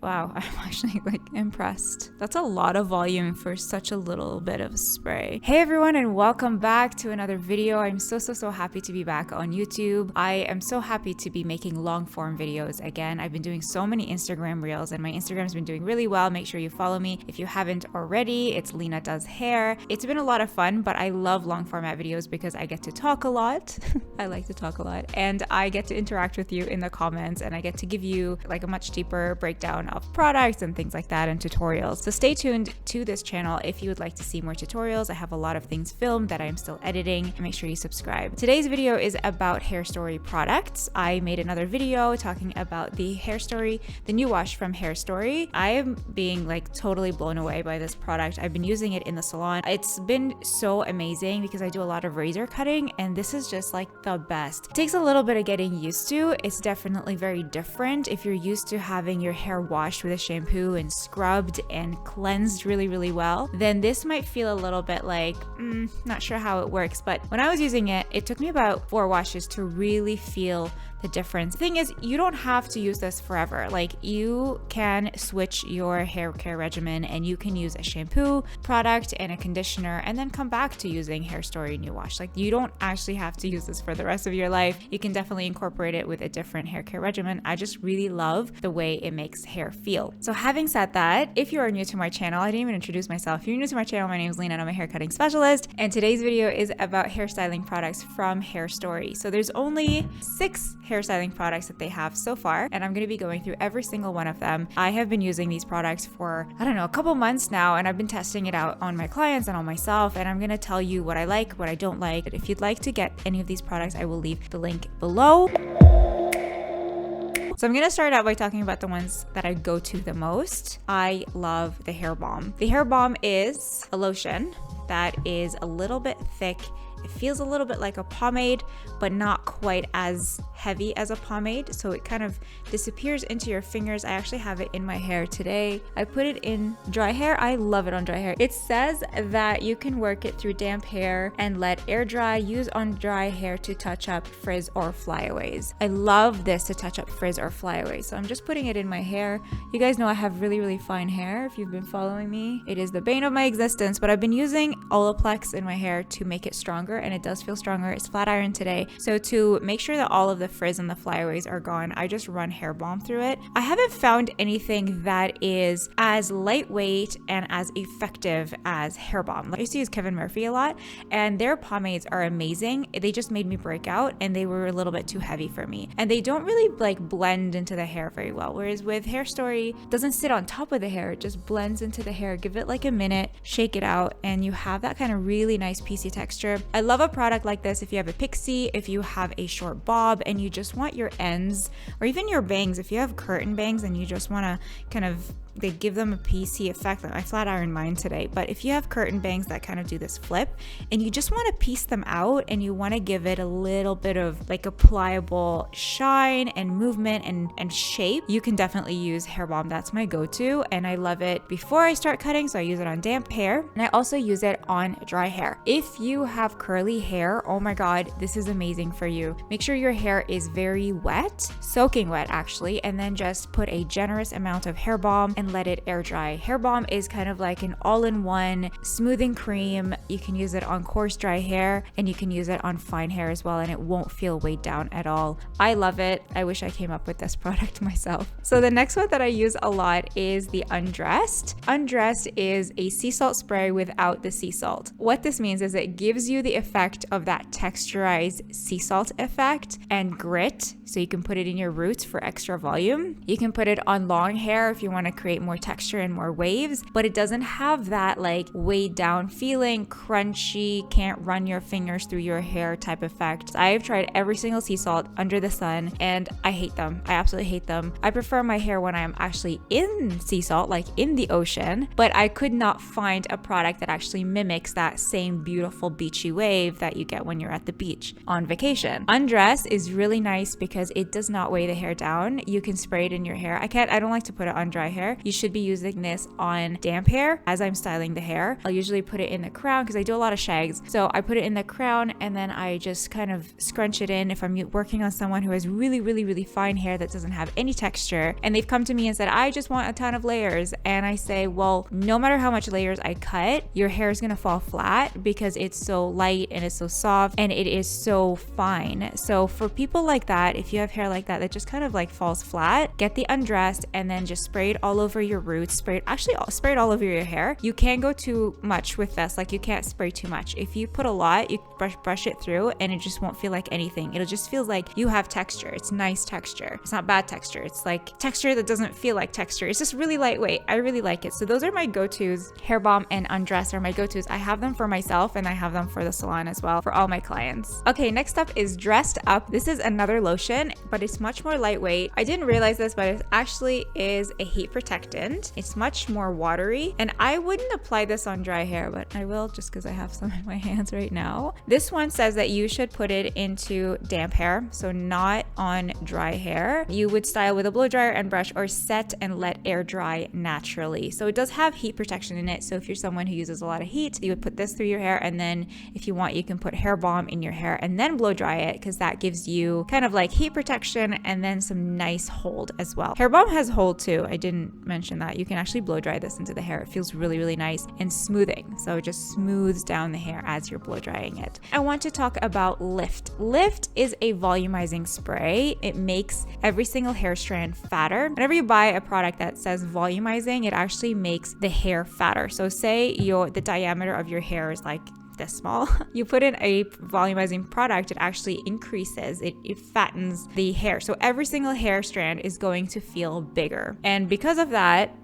Wow, I'm actually like impressed. That's a lot of volume for such a little bit of spray. Hey everyone, and welcome back to another video. I'm so happy to be back on YouTube. I am so happy to be making long form videos again. I've been doing so many Instagram reels and my Instagram's been doing really well. Make sure you follow me if you haven't already. It's Lena Does Hair. It's been a lot of fun, but I love long format videos because I get to talk a lot. I like to talk a lot, and I get to interact with you in the comments, and I get to give you like a much deeper breakdown of products and things like that and tutorials. So stay tuned to this channel if you would like to see more tutorials. I have a lot of things filmed that I'm still editing. Make sure you subscribe. Today's video is about Hairstory products. I made another video talking about the Hairstory, the new wash from Hairstory. I am being like totally blown away by this product. I've been using it in the salon. It's been so amazing because I do a lot of razor cutting, and this is just like the best. It takes a little bit of getting used to. It's definitely very different if you're used to having your hair washed with a shampoo and scrubbed and cleansed really well. Then this might feel a little bit like not sure how it works, but when I was using it, it took me about 4 washes to really feel the difference. The thing is, you don't have to use this forever. Like, you can switch your hair care regimen and you can use a shampoo product and a conditioner and then come back to using Hairstory New Wash. Like, you don't actually have to use this for the rest of your life. You can definitely incorporate it with a different hair care regimen. I just really love the way it makes hair feel. So having said that, if you are new to my channel, I didn't even introduce myself. If you're new to my channel, my name is Lena and I'm a hair cutting specialist, and today's video is about hairstyling products from Hairstory. So there's only 6 hairstyling products that they have so far, and I'm going to be going through every single one of them. I have been using these products for, I don't know, a couple months now, and I've been testing it out on my clients and on myself, and I'm going to tell you what I like, what I don't like. If you'd like to get any of these products, I will leave the link below. So I'm going to start out by talking about the ones that I go to the most. I love the Hair Balm. The Hair Balm is a lotion that is a little bit thick. It feels a little bit like a pomade, but not quite as heavy as a pomade. So it kind of disappears into your fingers. I actually have it in my hair today. I put it in dry hair. I love it on dry hair. It says that you can work it through damp hair and let air dry. Use on dry hair to touch up frizz or flyaways. I love this to touch up frizz or flyaways. So I'm just putting it in my hair. You guys know I have really fine hair if you've been following me. It is the bane of my existence, but I've been using Olaplex in my hair to make it stronger, and it does feel stronger. It's flat iron today. So to make sure that all of the frizz and the flyaways are gone, I just run Hair Balm through it. I haven't found anything that is as lightweight and as effective as Hair Balm. I used to use Kevin Murphy a lot, and their pomades are amazing. They just made me break out, and they were a little bit too heavy for me. And they don't really like blend into the hair very well. Whereas with Hairstory, it doesn't sit on top of the hair. It just blends into the hair. Give it like a minute, shake it out, and you have that kind of really nice piecey texture. I love a product like this if you have a pixie, if you have a short bob and you just want your ends, or even your bangs, if you have curtain bangs and you just want to kind of, they give them a piecey effect. I flat ironed mine today, but if you have curtain bangs that kind of do this flip and you just want to piece them out and you want to give it a little bit of like a pliable shine and movement and shape, you can definitely use Hair Balm. That's my go-to, and I love it before I start cutting, so I use it on damp hair, and I also use it on dry hair. If you have curly hair, oh my god, this is amazing for you. Make sure your hair is very wet, soaking wet actually, and then just put a generous amount of Hair Balm and let it air dry. Hair Balm is kind of like an all-in-one smoothing cream. You can use it on coarse dry hair and you can use it on fine hair as well, and it won't feel weighed down at all. I love it. I wish I came up with this product myself. So the next one that I use a lot is the Undressed. Undressed is a sea salt spray without the sea salt. What this means is it gives you the effect of that texturized sea salt effect and grit, so you can put it in your roots for extra volume. You can put it on long hair if you want to create more texture and more waves, but it doesn't have that like weighed down feeling, crunchy, can't run your fingers through your hair type effect. I have tried every single sea salt under the sun and I hate them. I absolutely hate them. I prefer my hair when I'm actually in sea salt, like in the ocean, but I could not find a product that actually mimics that same beautiful beachy wave wave that you get when you're at the beach on vacation. Undressed is really nice because it does not weigh the hair down. You can spray it in your hair. I don't like to put it on dry hair. You should be using this on damp hair as I'm styling the hair. I'll usually put it in the crown because I do a lot of shags. So I put it in the crown and then I just kind of scrunch it in if I'm working on someone who has really, really, really fine hair that doesn't have any texture. And they've come to me and said, I just want a ton of layers. And I say, well, no matter how much layers I cut, your hair is going to fall flat because it's so light and it's so soft and it is so fine. So for people like that, if you have hair like that just kind of like falls flat, get the Undressed and then just spray it all over your roots. Spray it all over your hair. You can't go too much with this. Like you can't spray too much. If you put a lot, you brush it through and it just won't feel like anything. It'll just feel like you have texture. It's nice texture. It's not bad texture. It's like texture that doesn't feel like texture. It's just really lightweight. I really like it. So those are my go-tos. Hair Balm and Undressed are my go-tos. I have them for myself and I have them for the salon as well for all my clients. Okay, next up is Dressed Up. This is another lotion, but it's much more lightweight. I didn't realize this, but it actually is a heat protectant. It's much more watery, and I wouldn't apply this on dry hair, but I will just because I have some in my hands right now. This one says that you should put it into damp hair, so not on dry hair. You would style with a blow dryer and brush or set and let air dry naturally. So it does have heat protection in it. So if you're someone who uses a lot of heat, you would put this through your hair, and then if you want, you can put Hair Balm in your hair and then blow dry it because that gives you kind of like heat protection and then some nice hold as well. Hair Balm has hold too. I didn't mention that. You can actually blow dry this into the hair. It feels really, really nice and smoothing. So it just smooths down the hair as you're blow drying it. I want to talk about Lift. Lift is a volumizing spray. It makes every single hair strand fatter. Whenever you buy a product that says volumizing, it actually makes the hair fatter. So say the diameter of your hair is like this small, you put in a volumizing product, it actually increases, it fattens the hair. So every single hair strand is going to feel bigger. And because of that,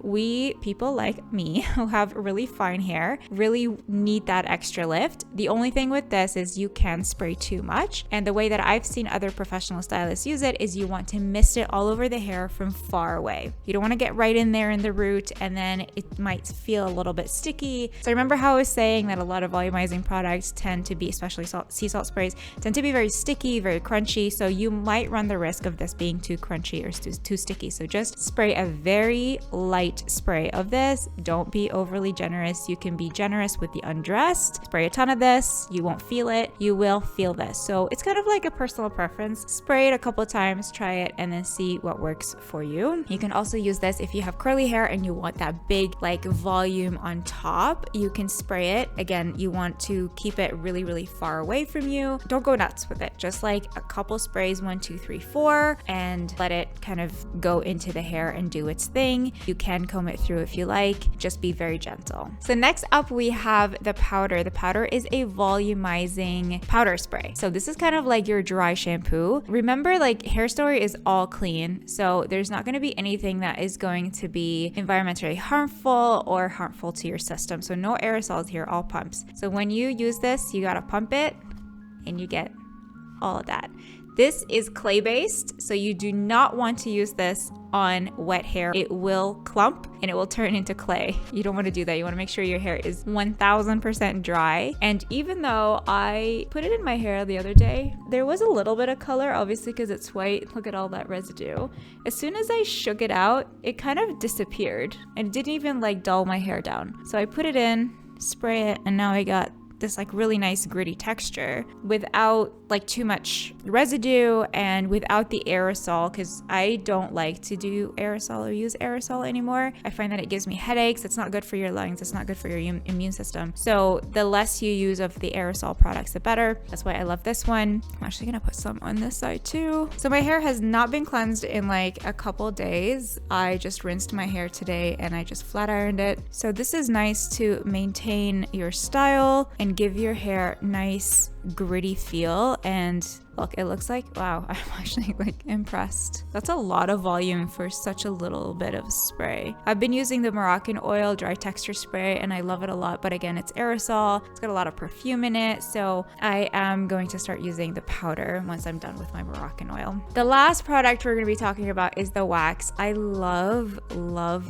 people like me who have really fine hair really need that extra lift. The only thing with this is you can spray too much. And the way that I've seen other professional stylists use it is you want to mist it all over the hair from far away. You don't want to get right in there in the root and then it might feel a little bit sticky. So remember how I was saying that a lot of volumizing products tend to be, especially sea salt sprays, tend to be very sticky, very crunchy. So you might run the risk of this being too crunchy or too sticky. So just spray a very light spray of this. Don't be overly generous. You can be generous with the Undressed. Spray a ton of this. You won't feel it. You will feel this. So it's kind of like a personal preference. Spray it a couple of times, try it, and then see what works for you. You can also use this if you have curly hair and you want that big like volume on top. You can spray it. Again, you want to keep it really, really far away from you. Don't go nuts with it. Just like a couple sprays, 1, 2, 3, 4, and let it kind of go into the hair and do its thing. You can comb it through if you like. Just be very gentle. So next up we have the powder. The powder is a volumizing powder spray. So this is kind of like your dry shampoo. Remember, like Hairstory is all clean. So there's not going to be anything that is going to be environmentally harmful or harmful to your system. So no aerosols here, all pumps. So when you use this, you gotta pump it and you get all of that. This is clay based, so you do not want to use this on wet hair. It will clump and it will turn into clay. You don't want to do that. You want to make sure your hair is 1000% dry. And even though I put it in my hair the other day, there was a little bit of color, obviously because it's white. Look at all that residue. As soon as I shook it out, it kind of disappeared and it didn't even like dull my hair down. So I put it in, spray it, and now I got this like really nice gritty texture without like too much residue and without the aerosol, because I don't like to do aerosol or use aerosol anymore. I find that it gives me headaches. It's not good for your lungs. It's not good for your immune system. So the less you use of the aerosol products, the better. That's why I love this one. I'm actually gonna put some on this side too. So my hair has not been cleansed in like a couple days. I just rinsed my hair today and I just flat ironed it. So this is nice to maintain your style and give your hair nice gritty feel, and Look, it looks like, wow, I'm actually like impressed. That's a lot of volume for such a little bit of spray. I've been using the Moroccan oil dry texture spray and I love it a lot, but again, it's aerosol. It's got a lot of perfume in it. So I am going to start using the powder once I'm done with my Moroccan oil. The last product we're going to be talking about is the wax. I love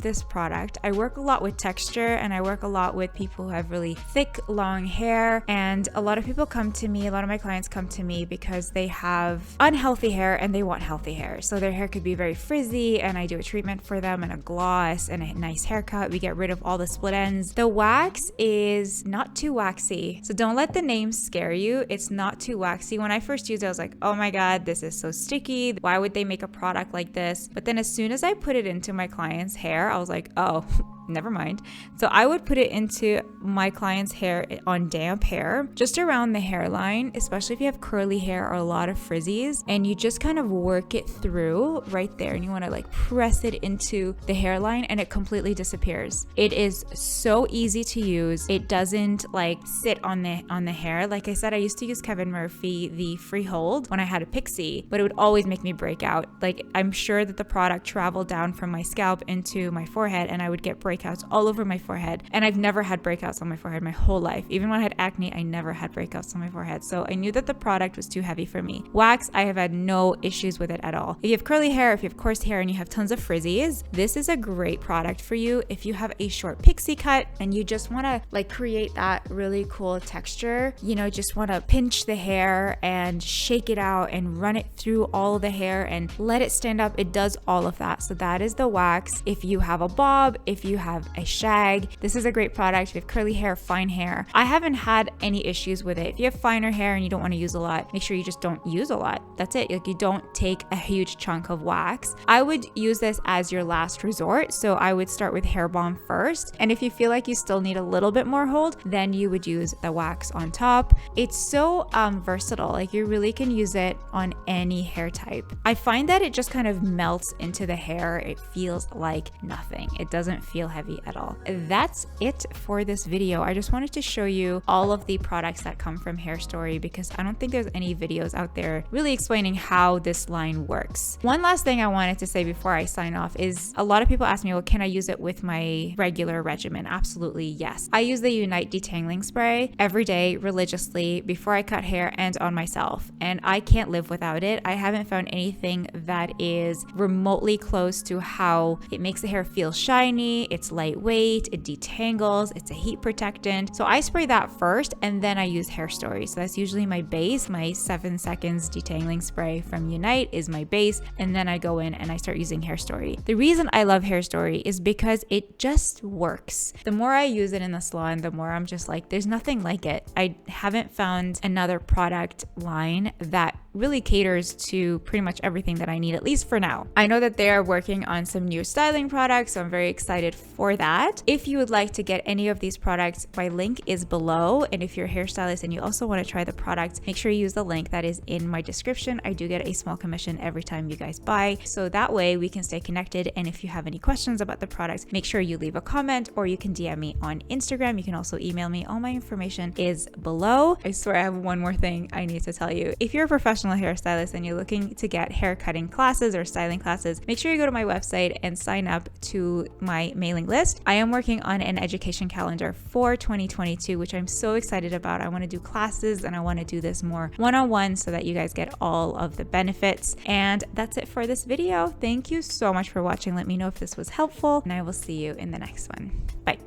this product. I work a lot with texture and I work a lot with people who have really thick, long hair. And a lot of people come to me, a lot of my clients come to me because they have unhealthy hair and they want healthy hair. So their hair could be very frizzy and I do a treatment for them and a gloss and a nice haircut. We get rid of all the split ends. The wax is not too waxy. So don't let the name scare you. It's not too waxy. When I first used it, I was like, oh my God, this is so sticky. Why would they make a product like this? But then as soon as I put it into my client's hair, I was like, oh, never mind. So I would put it into my client's hair on damp hair, just around the hairline, especially if you have curly hair or a lot of frizzies, and you just kind of work it through right there. And you want to like press it into the hairline and it completely disappears. It is so easy to use. It doesn't like sit on the hair. Like I said, I used to use Kevin Murphy, the Freehold, when I had a pixie, but it would always make me break out. Like I'm sure that the product traveled down from my scalp into my forehead and I would get breakouts all over my forehead. And I've never had breakouts on my forehead my whole life. Even when I had acne, I never had breakouts on my forehead. So I knew that the product was too heavy for me. Wax, I have had no issues with it at all. If you have curly hair, if you have coarse hair and you have tons of frizzies, this is a great product for you. If you have a short pixie cut and you just want to like create that really cool texture, you know, just want to pinch the hair and shake it out and run it through all the hair and let it stand up. It does all of that. So that is the wax. If you have a bob, if you have a shag, this is a great product. If you have curly hair, fine hair, I haven't had any issues with it. If you have finer hair and you don't want to use a lot, make sure you just don't use a lot. That's it. Like you don't take a huge chunk of wax. I would use this as your last resort. So I would start with Hair Balm first. And if you feel like you still need a little bit more hold, then you would use the wax on top. It's so versatile. Like you really can use it on any hair type. I find that it just kind of melts into the hair. It feels like nothing. It doesn't feel heavy at all. That's it for this video. I just wanted to show you all of the products that come from Hairstory because I don't think there's any videos out there really explaining how this line works. One last thing I wanted to say before I sign off is a lot of people ask me, well, can I use it with my regular regimen? Absolutely, yes. I use the Unite detangling spray every day religiously before I cut hair and on myself, and I can't live without it. I haven't found anything that is remotely close to how it makes the hair feel shiny. It's lightweight, it detangles, it's a heat protectant. So I spray that first and then I use Hairstory. So that's usually my base. My 7 seconds detangling spray from Unite is my base, and then I go in and I start using Hairstory. The reason I love Hairstory is because it just works. The more I use it in the salon, the more I'm just like, there's nothing like it. I haven't found another product line that really caters to pretty much everything that I need, at least for now. I know that they are working on some new styling products, so I'm very excited for that. If you would like to get any of these products, my link is below. And if you're a hairstylist and you also want to try the product, make sure you use the link that is in my description. I do get a small commission every time you guys buy. So that way we can stay connected. And if you have any questions about the products, make sure you leave a comment or you can DM me on Instagram. You can also email me. All my information is below. I swear I have one more thing I need to tell you. If you're a professional hairstylist and you're looking to get hair cutting classes or styling classes, make sure you go to my website and sign up to my mailing list. I am working on an education calendar for 2022, which I'm so excited about. I want to do classes and I want to do this more one-on-one so that you guys get all of the benefits. And that's it for this video. Thank you so much for watching. Let me know if this was helpful and I will see you in the next one. Bye.